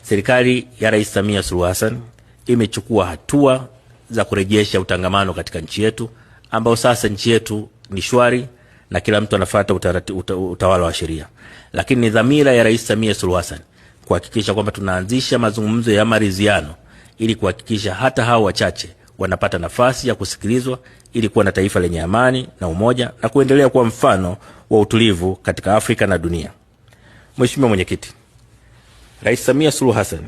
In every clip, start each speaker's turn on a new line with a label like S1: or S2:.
S1: serikali ya Rais Samia Suluhu Hassan imechukua hatua za kurejesha utangamano katika nchi yetu, ambao sasa nchi yetu ni shwari na kila mtu anafuata utawala wa sheria. Lakini ni dhamira ya Rais Samia Suluhu Hassan kuhakikisha kwamba tunaanzisha mazungumzo ya maridhiano ili kuhakikisha hata hao wachache wanapata nafasi ya kusikilizwa ili kuwa na taifa lenye amani na umoja na kuendelea kuwa mfano wa utulivu katika Afrika na dunia. Mheshimiwa Mwenyekiti, Rais Samia Suluhu Hassan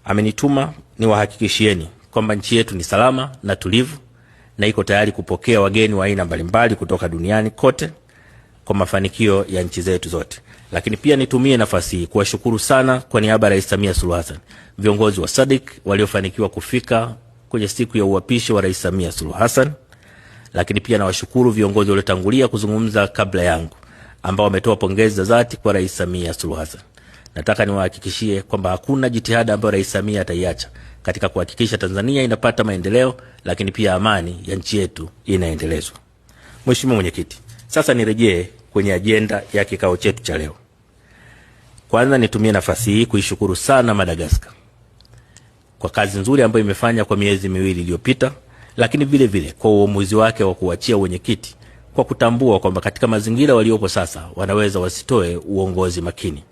S1: amenituma niwahakikishieni kwamba nchi yetu ni salama na tulivu na iko tayari kupokea wageni wa aina mbalimbali kutoka duniani kote kwa mafanikio ya nchi zetu zote. Lakini pia nitumie nafasi hii kuwashukuru sana kwa niaba ya Rais Samia Suluhu Hassan viongozi wa SADC waliofanikiwa kufika kwenye siku ya uapishi wa Rais Samia Suluhu Hassan. Lakini pia nawashukuru viongozi waliotangulia kuzungumza kabla yangu ambao wametoa pongezi za dhati kwa Rais Samia Suluhu Hassan. Nataka niwahakikishie kwamba hakuna jitihada ambayo Rais Samia ataiacha katika kuhakikisha Tanzania inapata maendeleo, lakini pia amani ya nchi yetu inaendelezwa. Mheshimiwa Mwenyekiti, sasa nirejee kwenye ajenda ya kikao chetu cha leo. Kwanza nitumie nafasi hii kuishukuru sana Madagascar kwa kazi nzuri ambayo imefanya kwa miezi miwili iliyopita, lakini vile vile kwa uamuzi wake wa kuachia wenyekiti kwa kutambua kwamba katika mazingira waliopo sasa wanaweza wasitoe uongozi makini.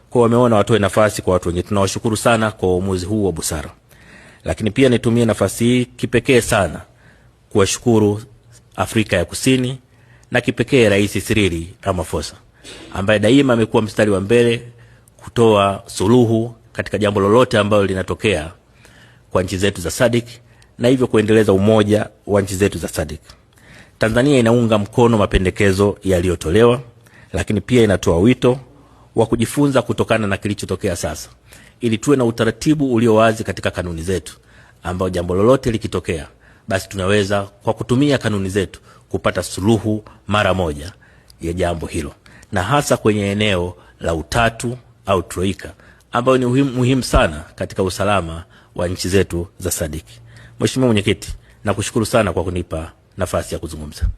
S1: Kwa wameona watoe nafasi kwa watu wengine. Tunawashukuru sana kwa uamuzi huu wa busara. Lakini pia nitumie nafasi hii kipekee sana kuwashukuru Afrika ya Kusini na kipekee Rais Cyril Ramaphosa ambaye daima amekuwa mstari wa mbele kutoa suluhu katika jambo lolote ambalo linatokea kwa nchi zetu za SADC na hivyo kuendeleza umoja wa nchi zetu za SADC. Tanzania inaunga mkono mapendekezo yaliyotolewa, lakini pia inatoa wito wa kujifunza kutokana na kilichotokea sasa ili tuwe na utaratibu ulio wazi katika kanuni zetu ambao jambo lolote likitokea basi tunaweza kwa kutumia kanuni zetu kupata suluhu mara moja ya jambo hilo, na hasa kwenye eneo la utatu au troika ambao ni muhimu sana katika usalama wa nchi zetu za SADC. Mheshimiwa Mwenyekiti, nakushukuru sana kwa kunipa nafasi ya kuzungumza.